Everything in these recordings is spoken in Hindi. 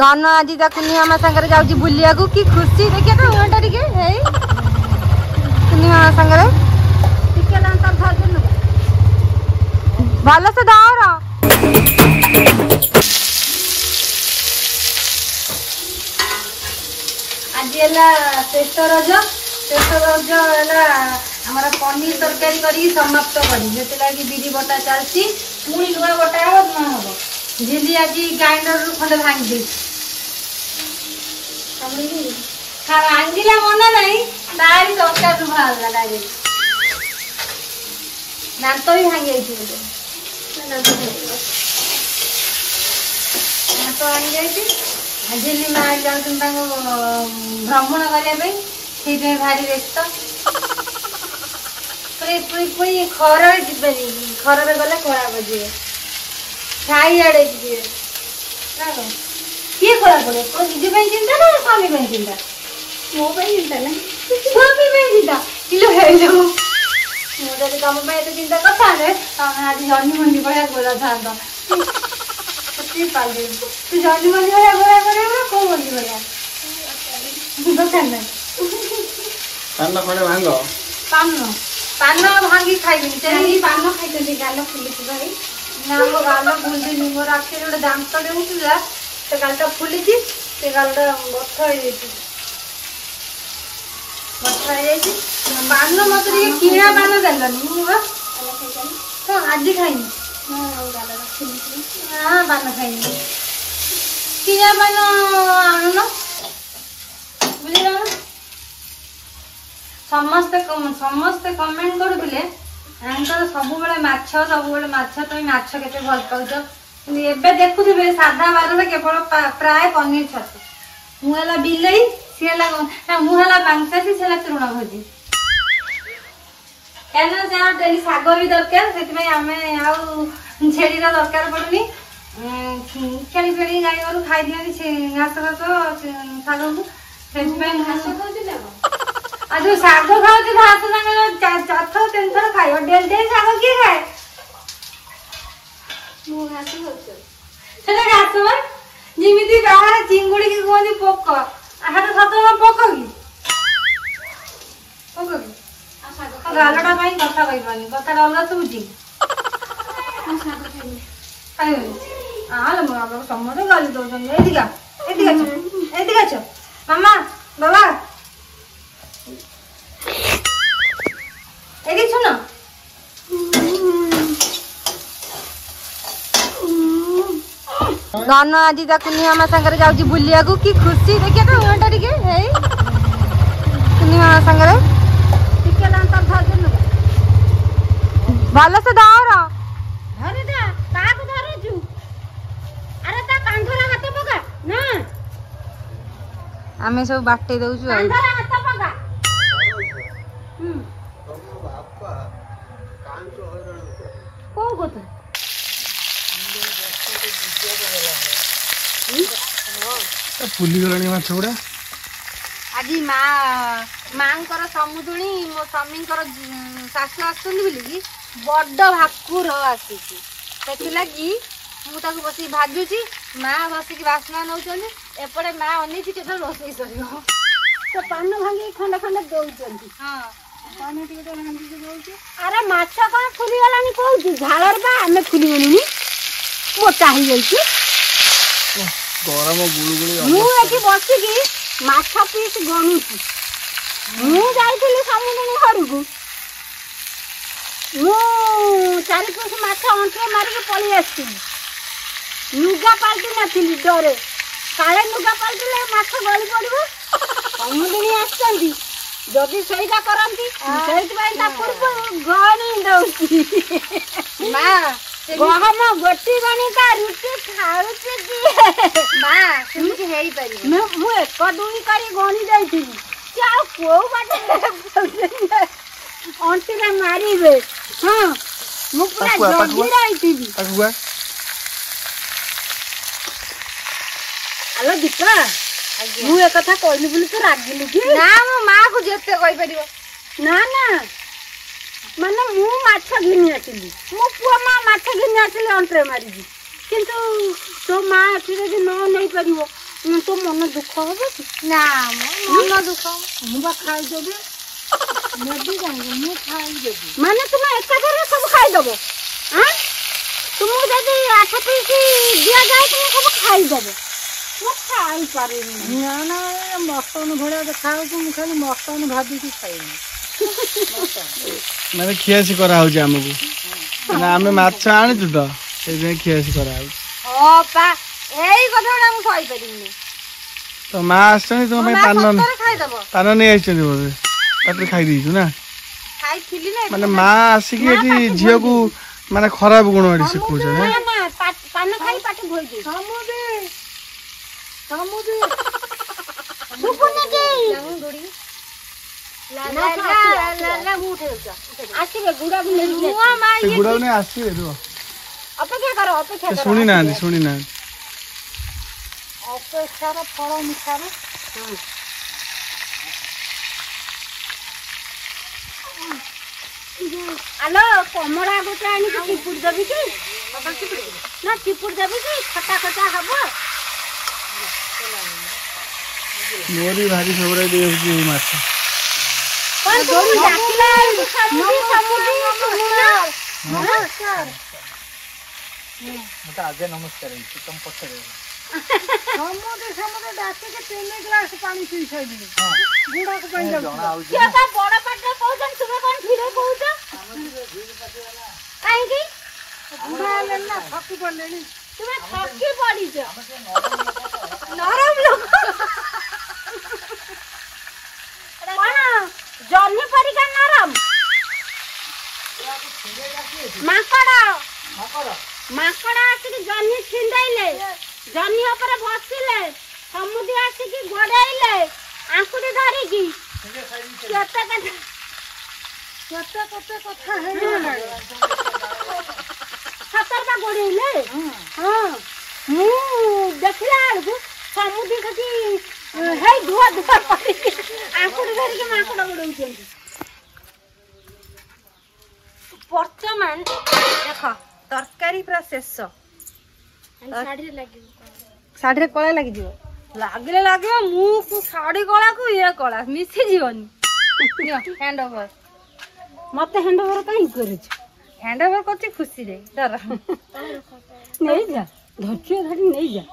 गन आज कुनी मामा सागर जाऊँ बुलिया कि खुशी देखिए तो मुँटा टे कुनी मामा सागर भल से दौर आज शेष रज आमर पनीर तरकारी कर समाप्त करी बिरी बटा चलती पुणी लुआ बटा हम न हम झिली आज ग्राइंडर रू खंडे भांगी भांगला मन नहीं तारी तरकार रू बाहर डायरेक्ट दांत भी भांगी दांत भांगी झिली माँ जाऊँ भ्रमण करने भारी व्यस्त पुणी खर जी खर गले कला बजे छाई आड़े जी किए कला पड़े निज चिंता ना स्वामी चिंता मो चिंता ना स्वामी चिंता किलो मुझे तुम एत चिंता करते तुम आज जन्नी मंडी भाया गोला था तू जन्नी मंडी भाया गोला कर कौन मंडी भाया दुकान पान खड़े भांग पान पान भांगी खाइबी पान खाई गाल फुली भाई ना मो गाल फुलनी मोर आखिर गोटे दांत उठा से गालटा फुली से गालटा बथा पान मत किणा पान देलनी तो आज खाइनी हाँ पान खाइनी किणा पान आणुन बुझे समस्ते समस्ते कमेंट करुले सब माछ तुम माछ के भल पाच एबे देखुवे साधा बार केवल प्राय पनीर छतु मुला बिलई सी मुला बांसासी से तृण भोजी क्या डेली शाग भी दरकार से आम छेड़ी दरकार पड़ुनी छेड़ी फेड़ी गाई गोरु खाई दिखती घास घास शाग को घास खाऊ आज जो शाग खाऊ घास चार थर 3 थर खाइब डेली डेली शाग किए खाए घास घास जमी बाहर चिंगुड़ी की कहते पोक हाथ सत पोक कि पोक कि गालटा कथा कहनी कथा अलग शुभुची समस्त गाली दौरान ये मामा बाबा ये सुन गन आज कुनी मामा सागर जाऊँ बुलिया कि खुशी देखिए तो मुँटा टे कुनी मामा सागर भल से दौर आमे सब बाटे दौचु फुली गलानी माछ गुड़ा आज माँ समुदुणी मो स्वामी शाशु आसुच्च बड़ भाकुर आसी मुझे बस भाजुची माँ बसिक बासना नौ एपटे माँ अनी के रोषे सर तो पान भांगी खंडे खंडे दौरान अरे माछ कौन फुली गलानी कहूँ झाड़ आम फुली गलुनी मोटा हो जाइए गरम गुलुगुली मुझे बसिकी माछ पीस गणुची मुझे समुद्री घर को चार पीस माछ अंटे मारिक पलि आसती लुगा पाल्टी नी डरे काले लुगा पाल्टिले माछ गली पड़ो समुद्री आसती जदि सहीटा करती गणी दौची माँ गहम गोटी गणिका रुटी खाऊची माँ तुमसे हेई पारी मु एक दुई करी गणी जाइथि क्या को बाटे अंटी रे मारिबे हां मु पूरा जगी रहिथि हेलो दीपा मु एक कथा कहली बोली तो रागिलु कि ना मो मां को जेते कहि परिबो ना ना माने मु माछ घिनी आसिली मो पुआ मां माछ घिनी आसिली अंतरे मारिजी किंतु तो मां एठी जे न नै परिबो तो मन दुख हो ना मन दुख मुझे खाईदेवी नदी जाएंगे मुझे खाईदेवी माने तुम एकाधरे सब खाईदेव तुमको जब 8 पीस दिया जाए तुम सब खाईदेव ମୁଁ ଖାଇପାରିନି ନା ନା ମଟନ ଭଳିଆ ଦେଖାଯାଉଛି ମୁଁ ଖାଲି ମଟନ ଭାବିକି ଖାଇନି ମାନେ ଖିଆସି କରାହଉଛି ଆମକୁ ମାନେ ଆମେ ମାଛ ଆଣିଛୁ ତ ସେଇଥିପାଇଁ ଖିଆସି କରାହଉଛି ପା ଏଇ କଥା ଗୁଡା ମୁଁ କହିପାରିବିନି ତ ମା ଆସିଛନ୍ତି ତୁମ ପାଇଁ ପାନ ନେଇ ଆସିଛନ୍ତି ବୋଧେ ପାଟିରେ ଖାଇ ଦେଇଛୁ ନା ଖାଇଥିଲି ନା ମାନେ ମା ଆସିକି ଏଠି ଝିଅକୁ ମାନେ ଖରାପ ଗୁଣ ଏଠି ଶିଖଉଛନ୍ତି ପାନ ଖାଇ ପାଟି ଧୋଇ ଦେ ସମୁଦି ସୁକୁନି କି ଲା ମୁଁ ଉଠେଇ ଦଉଛ ଆସିବେ ଗୁଡାକୁ ନେଇ ଗୁଡାକୁ ନେଇ ଆସିବେ ରୁହ ଅପେକ୍ଷା କର ଅପେକ୍ଷା କର ଶୁଣି ନାହାନ୍ତି ଅପେକ୍ଷାର ଫଳ ମିଠାର ଆଲୋ କମଳା ଗୋଟେ ଆଣିକି ଚିପୁଡ଼ି ଦେବି କି ନା ଚିପୁଡ଼ି ଦେବି କି ଖଟା ଖଟା ହବ ମୋର ବି ଭାରି ଫେଭରାଇଟ୍ ହେଉଛି ଏଇ ମାଛ ଆଜ୍ଞା ନମସ୍କାର ତମ ପଛରେ ସମୁଦ୍ର ଡାକିକି 3 ଗ୍ଲାସ ପାଣି ପିଇ ସାଇଲିଣି ଗୁଡାକୁ ପାଇଁ ବଡ ପାଟିରେ କହୁଛନ୍ତି ତୁମେ କଣ ଧୀରେ କହୁଛ କାହିଁକି ନା ଥକି ପଡିଲେଣି ତୁମେ ଥକି ପଡିଛ ନରମ ଲୋକ କଣ ଜହ୍ନି ପରିକା ନରମ ମାଙ୍କଡ ଆସିକି ଜହ୍ନି ଛିଣ୍ଡେଇଲେ ଜହ୍ନି ଉପରେ ବସିଲେ ସମୁଦ୍ର ଆସିକି ଗୋଡେଇଲେ ଆଙ୍କୁଠି ଧରିକି କେତେ କଥା ହେଇଗଲାଣି ସତର୍କ ଗୋଡେଇଲେ ହଁ ମୁଁ ଦେଖିଲା ବେଳକୁ ସମୁଦ୍ର ସେଠି ହେଇ ଧୁଆ କରିକି ଆଙ୍କୁଠି ଧରିକି ମାଙ୍କଡ ଗୋଡଉଛନ୍ତି ବର୍ତ୍ତମାନ ଦେଖ ତରକାରୀ ପୁରା ଶେଷ ଶାଢୀରେ କଳା ଲାଗିଯିବ ଲାଗିବ ମୁଁ ଶାଢୀ କଳାକୁ ଇଏ କଳା ମିଶିଯିବନି ହ୍ୟାଣ୍ଡ ଓଭର ମତେ ହ୍ୟାଣ୍ଡ ଓଭର କାହିଁକି କରୁଛୁ ହ୍ୟାଣ୍ଡ ଓଭର କରୁଛି ଖୁସିରେ ଧର ନେଇଯା ଧରିଛି ଧରି ନେଇଯା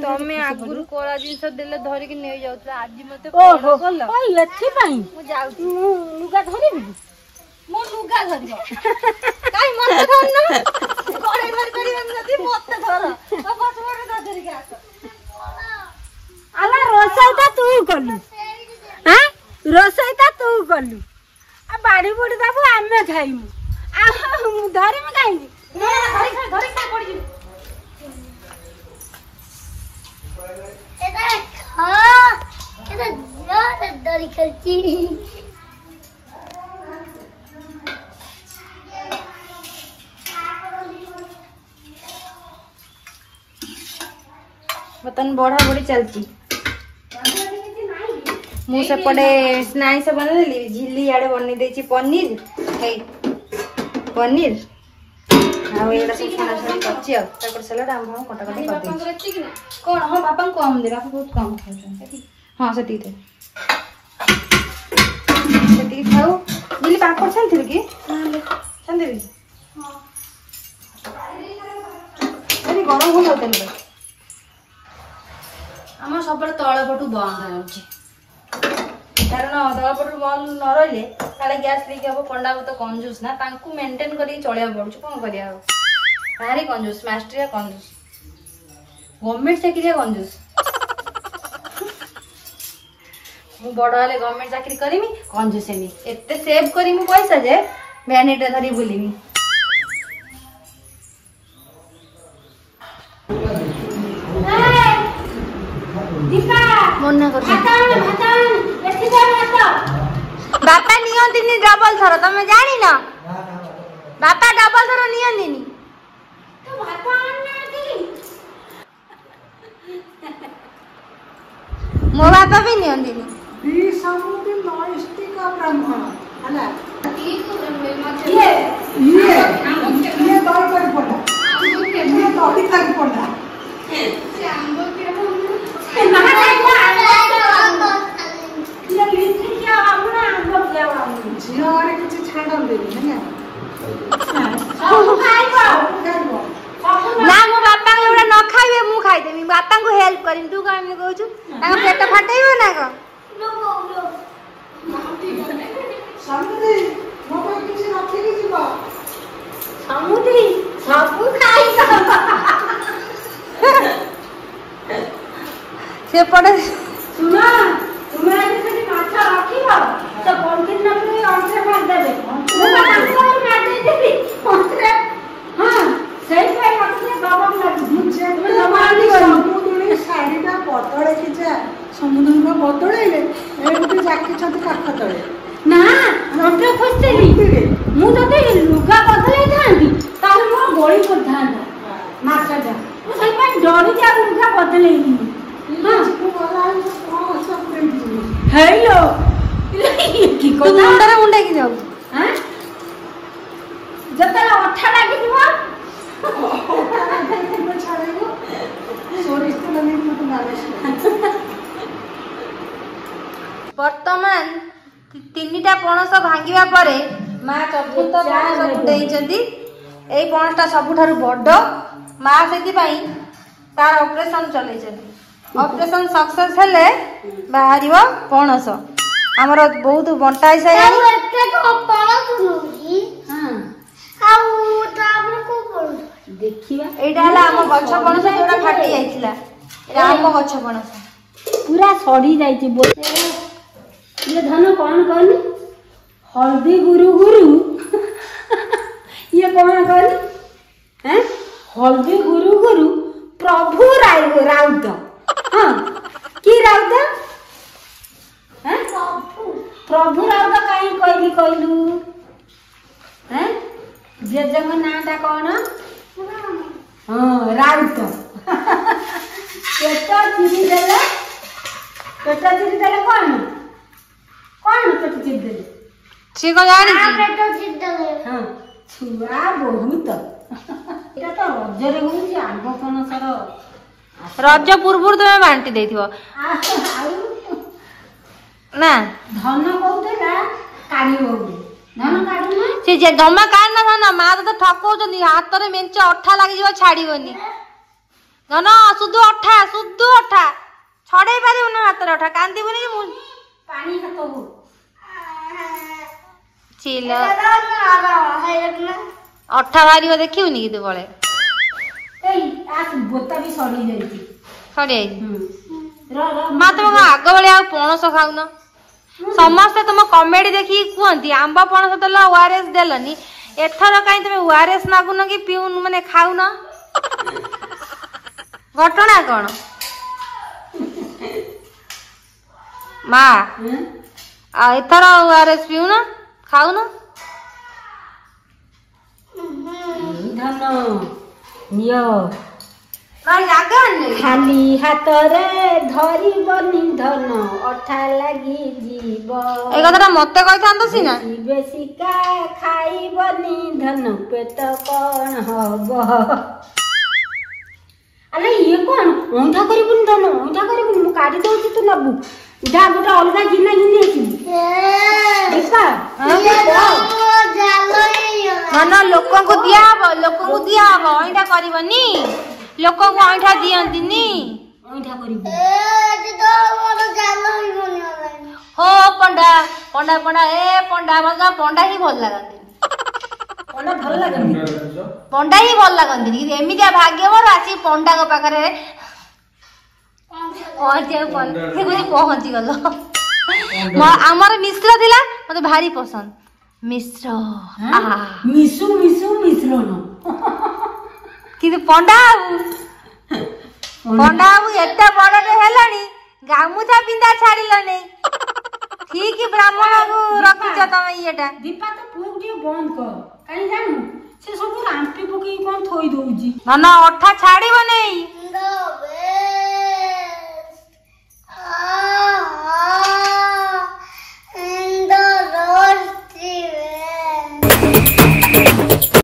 ତମେ ଆଗରୁ କଳା ଜିନିଷ ଦେଲେ ଧରିକି ନେଇଯାଉଥିଲା ଆଜି ମତେ ଏଥିପାଇଁ ମୁଁ ଯାଉଛି ମୁଁ ଲୁଗା ଧରିବି ମୁଁ ଲୁଗା ଧରିବ କାଇଁ ମତେ ଧରିନ କଳେଇ ଧରି ପାରିବନି ଯଦି ମତେ ଧର ଧରିକି ଆସ ଆଲା ରୋଷେଇଟା ତୁ କଲୁ ରୋଷେଇଟା ତୁ କଲୁ ଆଉ ବାଡି ବୁଡି ଦବୁ ଆମେ ଖାଇମୁ ଆଉ ଧରିମୁ କାହିଁକି ଧରି ପଡିଯିବୁ ଦରି ଖେଳୁଛି ବର୍ତ୍ତମାନ ବଢା ବଢି ଚାଲିଛି ମୁଁ ସେପଟେ ସ୍ନାଇସ ବନେଇଦେଲି ଝିଲି ଆଡେ ବନେଇ ଦେଇଛି ପନିର ପନିର ଆଉ ଏଇଟା ସବୁ ଛଣାଛଣି କରିଛି ଆଉ ତାପରେ ସାଲାଡ ଆମ୍ବ କଟାକଟି କରିଦେଇଛି କଣ ହଁ ବାପାଙ୍କୁ କମ ଦେ ବାପା ବହୁତ କମ ଖାଉଛନ୍ତି ହଁ ସେତିକି ଖାଉ ଝିଲି ପାମ୍ପଡ଼ ଛାଣିଥିଲୁ କି ଛାଣିଦେବି ଗରମ ଭଲ ତେଲ ଆମର ସବୁବେଳେ ତଳ ପଟୁ ବନ୍ଦ ରହୁଛି କାରଣ ତଳ ପଟୁ ବନ୍ଦ ନ ରହିଲେ କାଳେ ଗ୍ୟାସ୍ ଲିକ୍ ହବ ପଣ୍ଡା ତ କଞ୍ଜୁସ ନା ତାଙ୍କୁ ମେଣ୍ଟେନ କରିକି ଚଳିବାକୁ ପଡୁଛି କଣ କରିବା ଆଉ ଭାରି କଞ୍ଜୁସ ମାଷ୍ଟ୍ରିଆ କଞ୍ଜୁସ ଗଭର୍ଣ୍ଣମେଣ୍ଟ ଚାକିରିଆ କଞ୍ଜୁସ ମୁଁ ବଡ ହେଲେ ଗଭର୍ଣ୍ଣମେଣ୍ଟ ଚାକିରି କରିମି କଞ୍ଜୁସ ହେମି ଏତେ ସେଭ କରିମି ପଇସା ଯେ ଭ୍ୟାନିଟି ଧରି ବୁଲିମି ମନା କର ବାପା ନିଅନ୍ତିନି ଡବଲ ଥର ତମେ ଜାଣିନ ବାପା ଡବଲ ଥର ନିଅନ୍ତିନି ମୋ ବାପା ବି ନିଅନ୍ତିନି बापा को हेल्प करिम तू काम कहू ताको पेट फाटेइबो ना को समुद्री मो को किसी रखिली जीवा समुद्री सब खाई से पड़े सुना तुम्हें आज से माछा रखिबो तो पंडित न के अंतर मार देबे मैं ताको मार देबी अंतर हां सही पे रखले बाबा लग मुझे जमानी समुद्री साड़ीटा बदले कि जा समुद्री को बदलेले एमती जाके छत काख तळे ना रंटे खोजतेली मु तते लुगा बदले थांती तार मो गोली कर थांता माछाटा मु सही पे डरी जा लुगा बदलेली हां को वाला कौन सब प्रेम हेलो की को मुंडरे मुंडे की जाऊ हां जतला अठा लागी दिबो छाड़ेगो सोरिस तो नहीं मत नालेस वर्तमान तीनटा पणस भांगिबा परे मां चतुर्थ पणस गुडेइचंती एई पणसटा सबुठारु बड्ड मां सेति पई तार ऑपरेशन चलेइचंती ऑपरेशन सक्सेस हेले बाहरिबो पणस हमर बहुत बंटा हिसाब एते को पणस नुगी हां आउ तापर को पणस देखिबा एटा हला हम गछ पणस जोडा फाटी जाइथिला एटा हम गछ पणस पूरा सड़ी जाइछि ये धन कौन कहनी हल्दी गुरु गुरु ये कौन कहनी हैं हल्दी गुरु गुरु प्रभु राउत हाँ की राउत हैं प्रभु राउत कहीं कहली कहलू हैं जेजंग नाटा कौन हाँ राउत पेट चिरी देले कौन कौन पेट चिरी देले सी को जानी पेट चिद्दले हां छुआ बहुत एटा तो रजरे होई आंब पणसर रज पूर्व तुम बांटी देथिबो ना धन कहतेला काढी होबे धन काढू ना से जे जमा काढ ना धन मा तो ठकौ जनी हाथ रे मेंच अठा लागि जीव छाडीबोनी धन शुद्ध अठा छडै पारिबो ना हाथ रे अठा कांदीबोनी कि पानी हाथ हो चिला अठा बारी देखिबुनी कि तू बळे एई आस बोता भी सड़ी जाईची सड़ी मा तुम आग बळे आ पणस खाउन समस्त तुम कॉमेडी देखि कुहंती आंबा पणस देला ओआरएस देलनी एथर काई तुम ओआरएस नागुन कि पिउन माने खाउन घटना कोन मा आ एथर ओआरएस पिउन खाउन धन नियो खाली हाथ रे धरिबनी धन अठा लागि जीव ए कथाटा मते कहिथांतो सिना बेसिका खाइबनी धन पेट कोन हबो अरे ये कोन ओंठा करिबनी धन ओंठा करिबनी मु काटी दउची तू नबु इटा गोटा अलगा गिना गिनी अछि देखा धन लोकों को दिया हबो ओंठा करिबनी लोकों को ओंठा दियंतिनी ओंठा करिबो हो पंडा पंडा पंडा ए पंडा मगा पंडा ही भल लागंती पंडा ही भल लागंती एमितिया भाग्य मोर आसी पंडा को पाखरे पहुंची गल आमर मिश्र थिला मते भारी पसंद मिश्र मिसु मिसु मिश्रण किंतु पंडा बाबू एते बड़टे हेलानी गामुछा पिंदा छाड़िल नहीं ठीक ब्राह्मण को रखिछ तमे येटा दीपा तो पुक दियो बंद कर काई जानू से सब रांपी पकी कोन थोई दउजी ना अठा छाड़िबो नहीं